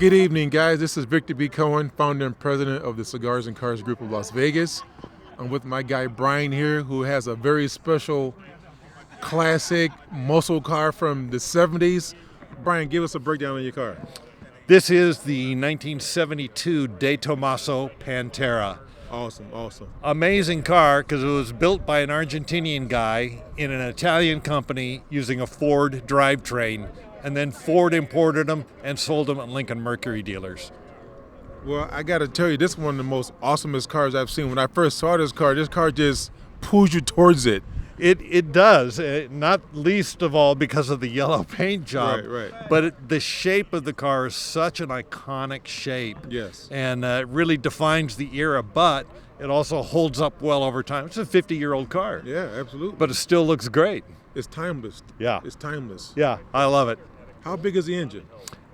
Good evening, guys. This is Victor B. Cohen, founder and president of the Cigars and Cars Group of Las Vegas. I'm with my guy Brian here, who has a very special classic muscle car from the 70s. Brian, give us a breakdown on your car. This is the 1972 De Tomaso Pantera. Awesome. Amazing car because it was built by an Argentinian guy in an Italian company using a Ford drivetrain, and then Ford imported them and sold them at Lincoln Mercury dealers. Well, I got to tell you, this is one of the most awesomest cars I've seen. When I first saw this car just pulls you towards it. It does, not least of all because of the yellow paint job. Right. But the shape of the car is such an iconic shape. Yes. And it really defines the era, but it also holds up well over time. It's a 50-year-old car. Yeah, absolutely. But it still looks great. It's timeless. Yeah. It's timeless. Yeah, I love it. How big is the engine?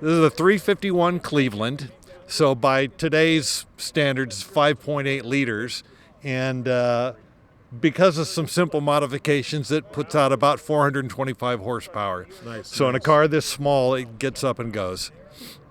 This is a 351 Cleveland. So by today's standards, 5.8 liters. And because of some simple modifications, it puts out about 425 horsepower. Nice. So in a car this small, it gets up and goes.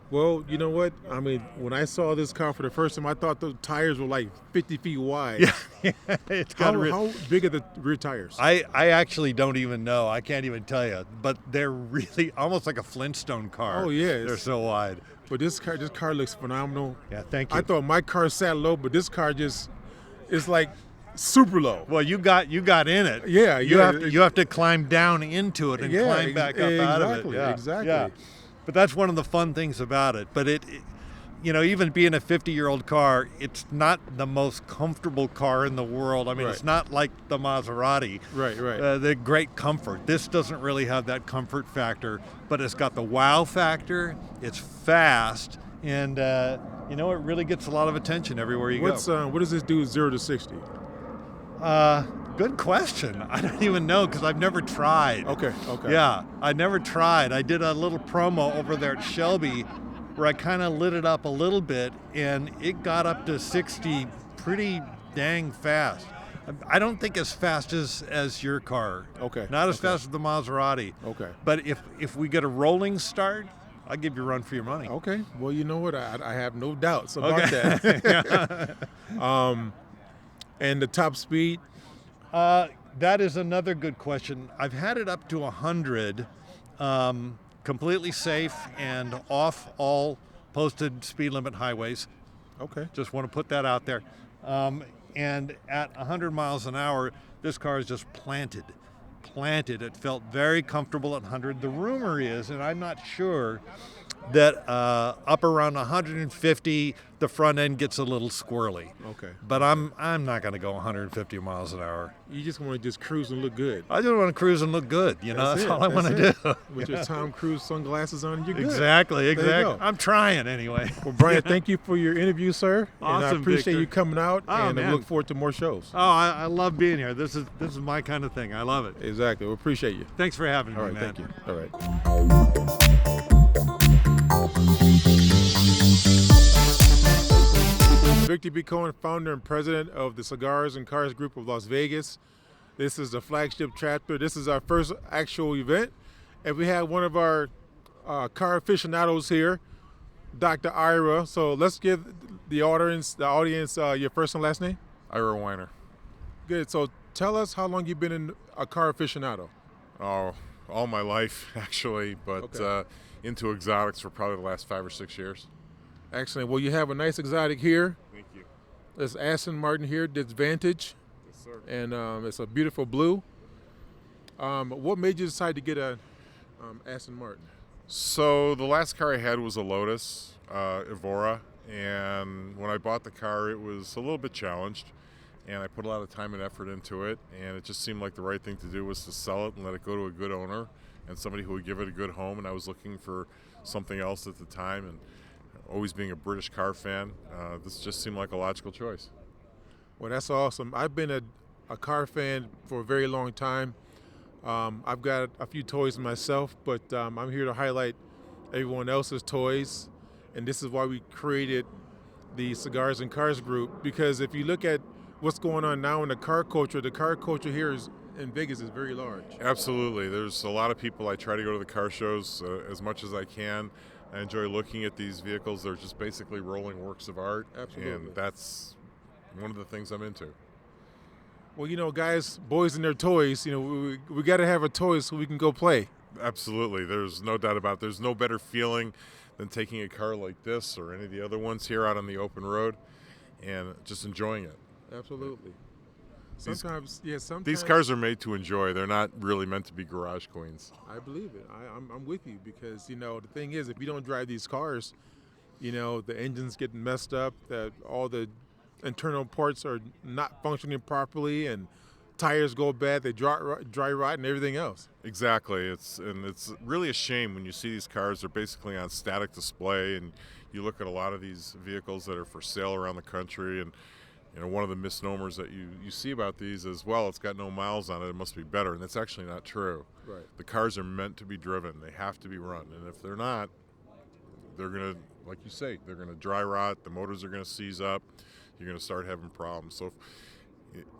Well, you know what? I mean, when I saw this car for the first time, I thought the tires were like 50 feet wide. Yeah, it's got how big are the rear tires? I actually don't even know. I can't even tell you. But they're really almost like a Flintstone car. Oh, yeah. They're so wide. But this car looks phenomenal. Yeah, thank you. I thought my car sat low, but this car just is like super low. Well, you got in it. Yeah, you have to climb down into it and climb back up out of it. Yeah, exactly. Yeah. But that's one of the fun things about it. But it even being a 50-year-old car, it's not the most comfortable car in the world. I mean, It's not like the Maserati. Right. The great comfort. This doesn't really have that comfort factor, but it's got the wow factor. It's fast, and it really gets a lot of attention everywhere you go. What does this do 0 to 60? Good question. I don't even know because I've never tried. Okay. Yeah, I never tried. I did a little promo over there at Shelby where I kind of lit it up a little bit, and it got up to 60 pretty dang fast. I don't think as fast as your car. Okay. Not as fast as the Maserati. Okay. But if we get a rolling start, I'll give you a run for your money. Okay. Well, you know what? I have no doubts about that. And the top speed? That is another good question. I've had it up to 100, completely safe and off all posted speed limit highways. Okay. Just want to put that out there. And at 100 miles an hour, this car is just planted. It felt very comfortable at 100. The rumor is, and I'm not sure, that up around 150, the front end gets a little squirrely. Okay. But I'm not going to go 150 miles an hour. You just want to just cruise and look good. I just want to cruise and look good. That's all I want to do. With your Tom Cruise sunglasses on, you're good. Exactly. There you go. I'm trying anyway. Well, Brian, thank you for your interview, sir. Awesome, and I appreciate Victor. you coming out, Oh, and man. I look forward to more shows. Oh, I love being here. This is my kind of thing. I love it. Exactly. We appreciate you. Thanks for having me, All right, man. thank you. All right. Victor B. Cohen, founder and president of the Cigars and Cars Group of Las Vegas. This is the flagship chapter. This is our first actual event. And we have one of our car aficionados here, Dr. Ira. So let's give the audience your first and last name. Ira Weiner. Good. So tell us how long you've been a car aficionado. Oh, all my life, actually, but Okay. Into exotics for probably the last 5 or 6 years. Excellent. Well, you have a nice exotic here. Thank you. There's Aston Martin here, this Vantage, Yes, sir. and it's a beautiful blue. What made you decide to get a Aston Martin? So the last car I had was a Lotus Evora, and when I bought the car, it was a little bit challenged, and I put a lot of time and effort into it, and it just seemed like the right thing to do was to sell it and let it go to a good owner and somebody who would give it a good home. And I was looking for something else at the time, and always being a British car fan, this just seemed like a logical choice. Well, that's awesome. I've been a car fan for a very long time. I've got a few toys myself, but I'm here to highlight everyone else's toys, and this is why we created the Cigars and Cars Group, because if you look at what's going on now in the car culture here in Vegas is very large. Absolutely. There's a lot of people. I try to go to the car shows as much as I can. I enjoy looking at these vehicles. They're just basically rolling works of art. Absolutely. And that's one of the things I'm into. Well, guys, boys and their toys, we got to have a toy so we can go play. Absolutely. There's no doubt about it. There's no better feeling than taking a car like this or any of the other ones here out on the open road and just enjoying it. Absolutely. Sometimes. These cars are made to enjoy. They're not really meant to be garage queens. I believe it. I'm with you because, the thing is, if you don't drive these cars, the engines get messed up, that all the internal parts are not functioning properly, and tires go bad, they dry rot and everything else. Exactly. It's really a shame when you see these cars. They're basically on static display, and you look at a lot of these vehicles that are for sale around the country, and one of the misnomers that you see about these is, well, it's got no miles on it, it must be better, and that's actually not true. Right. The cars are meant to be driven. They have to be run, and if they're not, they're going to, like you say, they're going to dry rot, the motors are going to seize up, you're going to start having problems. So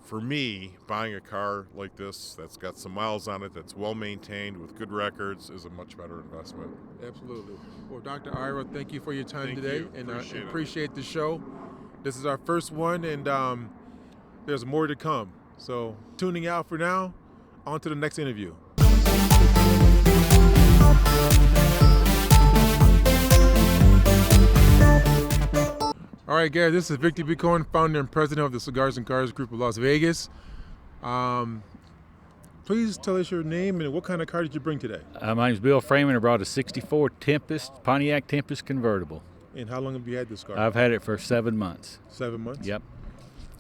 for me, buying a car like this that's got some miles on it, that's well maintained with good records, is a much better investment. Absolutely. Well, Dr. Ira, thank you for your time Thank today, you. and Appreciate it. the show. This is our first one, and there's more to come. So tuning out for now. On to the next interview. All right, Gary, this is Victor B. Cohen, founder and president of the Cigars and Cars Group of Las Vegas. Please tell us your name and what kind of car did you bring today? My name is Bill Freeman. I brought a 64 Pontiac Tempest convertible. And how long have you had this car? I've had it for 7 months. 7 months? Yep.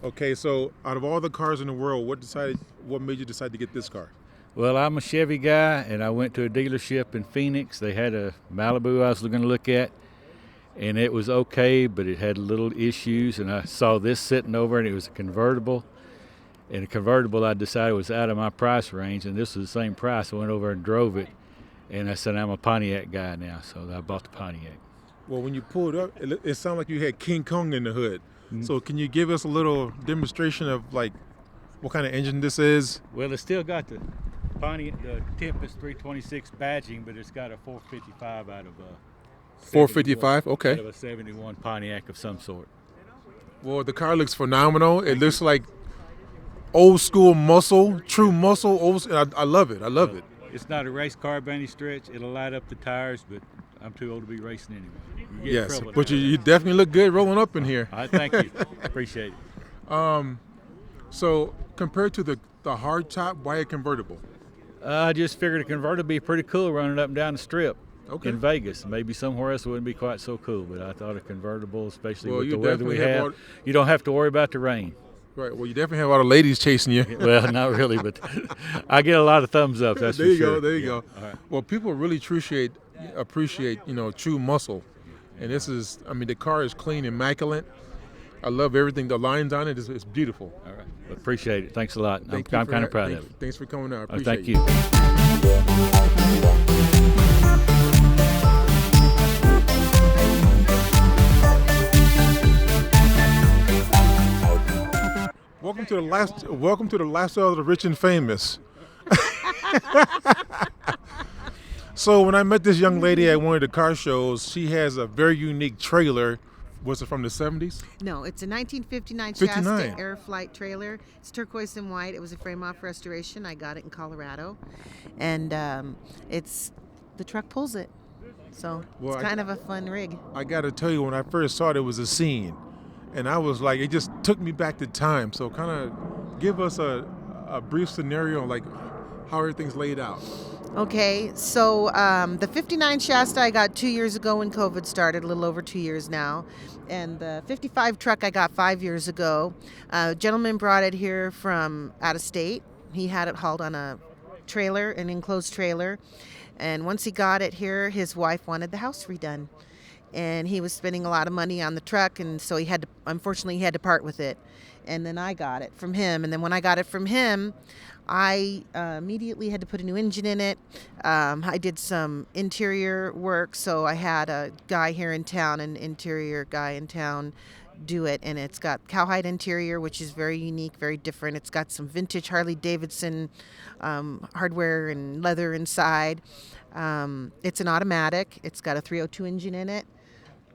Okay, so out of all the cars in the world, what made you decide to get this car? Well, I'm a Chevy guy, and I went to a dealership in Phoenix. They had a Malibu I was going to look at, and it was okay, but it had little issues, and I saw this sitting over, and it was a convertible. And a convertible I decided was out of my price range, and this was the same price. I went over and drove it, and I said, I'm a Pontiac guy now, so I bought the Pontiac. Well, when you pulled up, it sounded like you had King Kong in the hood. Mm-hmm. So can you give us a little demonstration of, like, what kind of engine this is? Well, it's still got the Tempest 326 badging, but it's got a 455 out of a 455, okay. Out of a 71 Pontiac of some sort. Well, the car looks phenomenal. It looks like old school muscle, true muscle. I love it. I love it. It's not a race car by any stretch. It'll light up the tires, but I'm too old to be racing anyway. Yes, but you definitely look good rolling up in here. Thank you. Appreciate it. So compared to the hard top, why a convertible? I just figured a convertible would be pretty cool running up and down the strip in Vegas. Maybe somewhere else it wouldn't be quite so cool, but I thought a convertible, especially with the weather we have, you don't have to worry about the rain. Right. Well, you definitely have a lot of ladies chasing you. Well, not really, but I get a lot of thumbs up. That's there you for sure. Go. There you go. All right. Well, people really appreciate true muscle, and this is. I mean, the car is clean, immaculate. I love everything. The lines on it is beautiful. All right. Appreciate it. Thanks a lot. I'm kind of proud of it. Thanks for coming out. I appreciate thank you. Welcome to the lifestyle of the rich and famous. So when I met this young lady at one of the car shows, she has a very unique trailer. Was it from the 70s? No, it's a 1959 Shasta Air Flight trailer. It's turquoise and white. It was a frame-off restoration. I got it in Colorado. And the truck pulls it. So it's kind of a fun rig. I got to tell you, when I first saw it, it was a scene. And I was like, it just took me back to time. So kind of give us a brief scenario on like how everything's laid out. Okay, so the 59 Shasta I got 2 years ago when COVID started, a little over 2 years now. And the 55 truck I got 5 years ago. A gentleman brought it here from out of state. He had it hauled on a trailer, an enclosed trailer. And once he got it here, his wife wanted the house redone. And he was spending a lot of money on the truck, and so unfortunately he had to part with it. And then I got it from him. And then when I got it from him, I immediately had to put a new engine in it. I did some interior work, so I had a guy here in town, an interior guy in town, do it. And it's got cowhide interior, which is very unique, very different. It's got some vintage Harley Davidson hardware and leather inside. It's an automatic. It's got a 302 engine in it.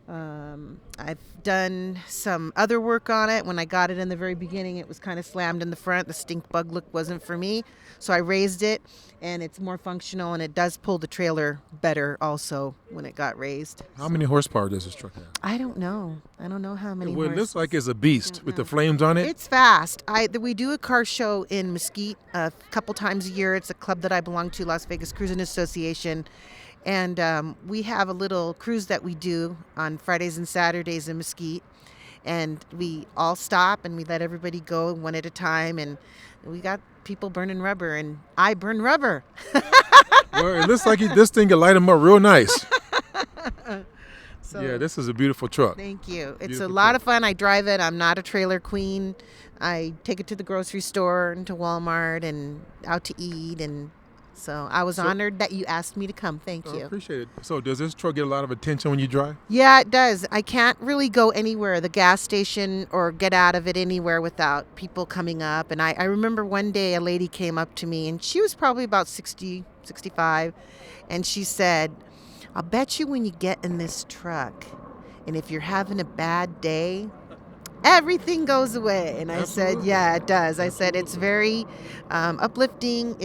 I've done some other work on it. When I got it in the very beginning, it was kind of slammed in the front. The stink bug look wasn't for me. So I raised it, and it's more functional, and it does pull the trailer better also when it got raised. How many horsepower does this truck have? I don't know. I don't know how many Well, it horses. looks like it's a beast with the flames on it. It's fast. We do a car show in Mesquite a couple times a year. It's a club that I belong to, Las Vegas Cruising Association. And we have a little cruise that we do on Fridays and Saturdays in Mesquite. And we all stop and we let everybody go one at a time. And we got people burning rubber, and I burn rubber. Well, it looks like this thing can light them up real nice. So, Yeah, this is a beautiful truck. thank you. It's Beautiful a lot truck. of fun. I drive it. I'm not a trailer queen. I take it to the grocery store and to Walmart and out to eat. And so I was honored that you asked me to come. Thank I you. appreciate it. So does this truck get a lot of attention when you drive? Yeah, it does. I can't really go anywhere, the gas station, or get out of it anywhere without people coming up. And I remember one day a lady came up to me, and she was probably about 60, 65, and she said, "I'll bet you when you get in this truck, and if you're having a bad day, everything goes away." And I said, Absolutely. yeah, it does. I said, it's very uplifting.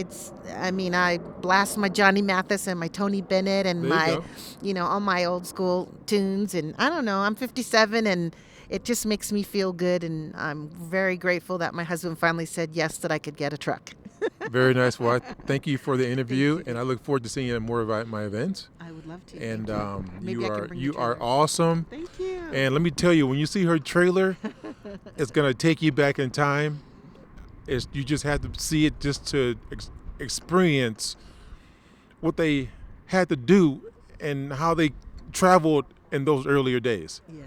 I blast my Johnny Mathis and my Tony Bennett and There you go. all my old school tunes. And I don't know, I'm 57 and it just makes me feel good. And I'm very grateful that my husband finally said yes, that I could get a truck. Very nice. Well, thank you for the interview, you. and I look forward to seeing you at more of my events. I would love to. And Thank you. Maybe you I can are bring you the are trailer. awesome. Thank you. And let me tell you, when you see her trailer, it's gonna take you back in time. You just have to see it just to experience what they had to do and how they traveled in those earlier days. Yeah.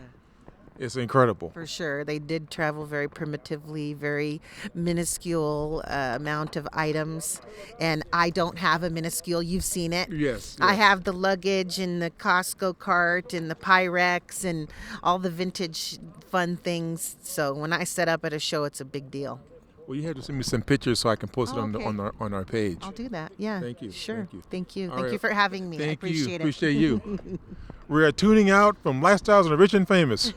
It's incredible. For sure. They did travel very primitively, very minuscule amount of items. And I don't have a minuscule. You've seen it. Yes. I yes. have the luggage and the Costco cart and the Pyrex and all the vintage fun things. So when I set up at a show, it's a big deal. Well, you have to send me some pictures so I can post it Oh, on okay. on our page. I'll do that. Yeah. Thank you. Sure. Thank you. Thank you. All Thank right. you for having me. I Thank appreciate you. it. Appreciate you. We are tuning out from Lifestyles of the Rich and Famous.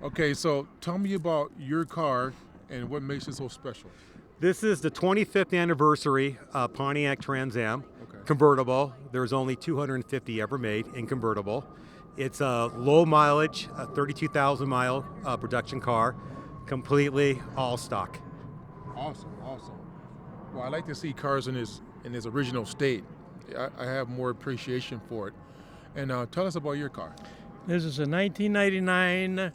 Okay, so tell me about your car and what makes it so special. This is the 25th anniversary Pontiac Trans Am Okay. convertible. There's only 250 ever made in convertible. It's a low mileage, 32,000 mile production car, completely all stock. Awesome, awesome. Well, I like to see cars in its original state. I have more appreciation for it. And tell us about your car. This is a 1999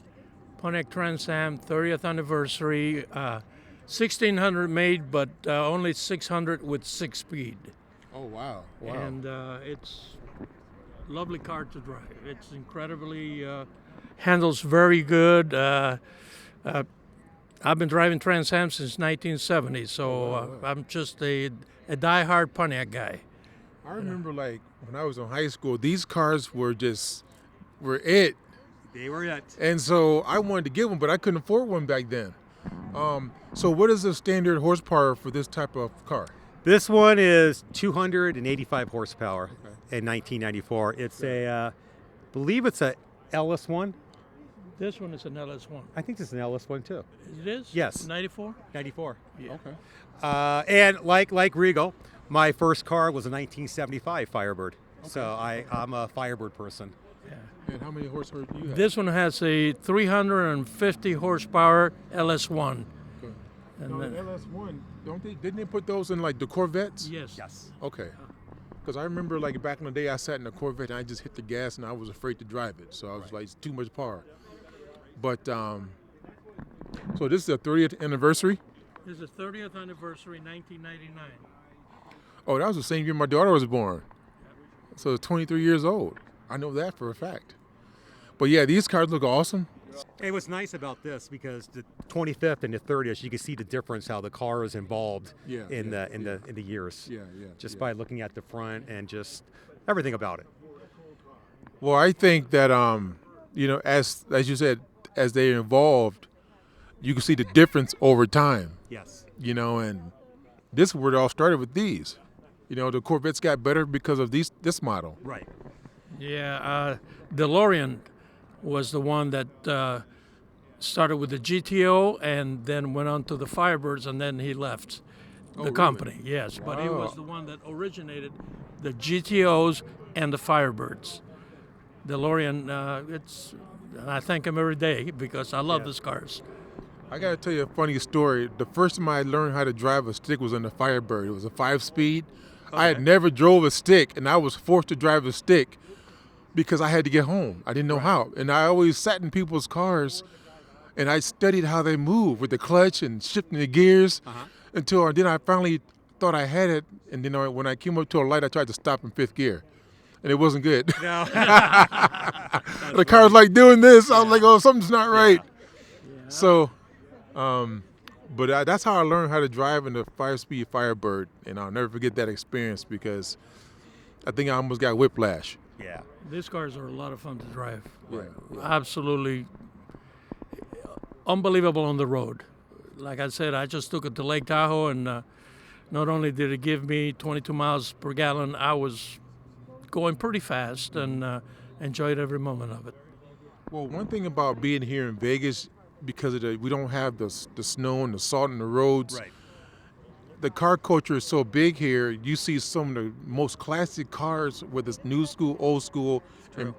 Pontiac Trans Am 30th anniversary. 1600 made, but only 600 with 6-speed. Oh wow! Wow. And it's a lovely car to drive. It's incredibly handles very good. I've been driving Trans Am since 1970, so I'm just a die-hard Pontiac guy. I remember like when I was in high school, these cars were it. They were it. And so I wanted to get one, but I couldn't afford one back then. So what is the standard horsepower for this type of car? This one is 285 horsepower in 1994. It's believe it's a LS1. This one is an LS1. I think it's an LS1 too. It is? Yes. 94? 94. Yeah. Okay. And like Regal, my first car was a 1975 Firebird. So I'm a Firebird person. And how many horsepower do you have? This one has a 350 horsepower LS1. Okay. And No, then- the LS1, didn't they put those in like the Corvettes? yes. Yes. Okay. Because I remember like back in the day I sat in a Corvette and I just hit the gas and I was afraid to drive it. So I was like, it's too much power. But, so this is the 30th anniversary? This is 30th anniversary, 1999. Oh, that was the same year my daughter was born. So it's 23 years old. I know that for a fact. But yeah, these cars look awesome. Hey, what's nice about this, because the 25th and the 30th, you can see the difference how the car is involved in the years. Yeah. Just by looking at the front and just everything about it. Well, I think that as you said, as they evolved, you can see the difference over time. Yes. And this is where it all started with these. The Corvettes got better because of this model. Right. Yeah, DeLorean was the one that started with the GTO and then went on to the Firebirds, and then he left the company. Yes, but he was the one that originated the GTOs and the Firebirds. DeLorean, I thank him every day because I love these cars. I got to tell you a funny story. The first time I learned how to drive a stick was in the Firebird. It was a 5-speed. Okay. I had never drove a stick, and I was forced to drive a stick because I had to get home. I didn't know how. And I always sat in people's cars, and I studied how they move with the clutch and shifting the gears until then I finally thought I had it. And then when I came up to a light, I tried to stop in 5th gear. And it wasn't good. No. The car was like doing this. I was like, oh, something's not right. Yeah. So, but that's how I learned how to drive in the 5-speed Firebird. And I'll never forget that experience because I think I almost got whiplash. Yeah. These cars are a lot of fun to drive. Right. Absolutely unbelievable on the road. Like I said, I just took it to Lake Tahoe, and not only did it give me 22 miles per gallon, I was going pretty fast and enjoyed every moment of it. Well, one thing about being here in Vegas, because we don't have the snow and the salt in the roads, Right. the car culture is so big here. You see some of the most classic cars, whether it's new school, old school, and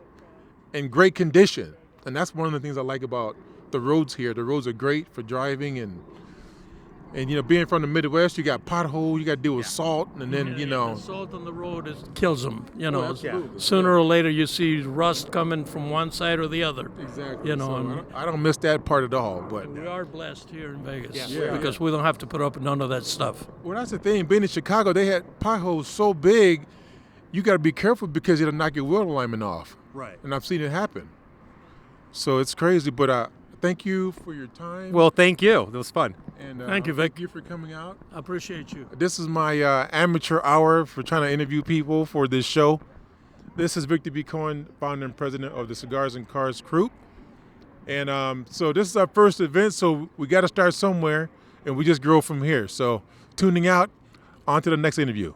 in great condition. And that's one of the things I like about the roads here. The roads are great for driving, and being from the Midwest, you got potholes, you got to deal with salt, and then The salt on the road kills them. absolutely. Sooner or later you see rust coming from one side or the other. Exactly. And I don't miss that part at all. But we are blessed here in Vegas Yeah. because we don't have to put up with none of that stuff. well, that's the thing. Being in Chicago, they had potholes so big, you got to be careful because it'll knock your wheel alignment off. Right. And I've seen it happen. So it's crazy. But thank you for your time. Well, thank you. It was fun. And Thank you, Vic. Thank you for coming out. I appreciate you. This is my amateur hour for trying to interview people for this show. This is Victor B. Cohen, founder and president of the Cigars and Cars Group. And so this is our first event, so we got to start somewhere, and we just grow from here. So tuning out, on to the next interview.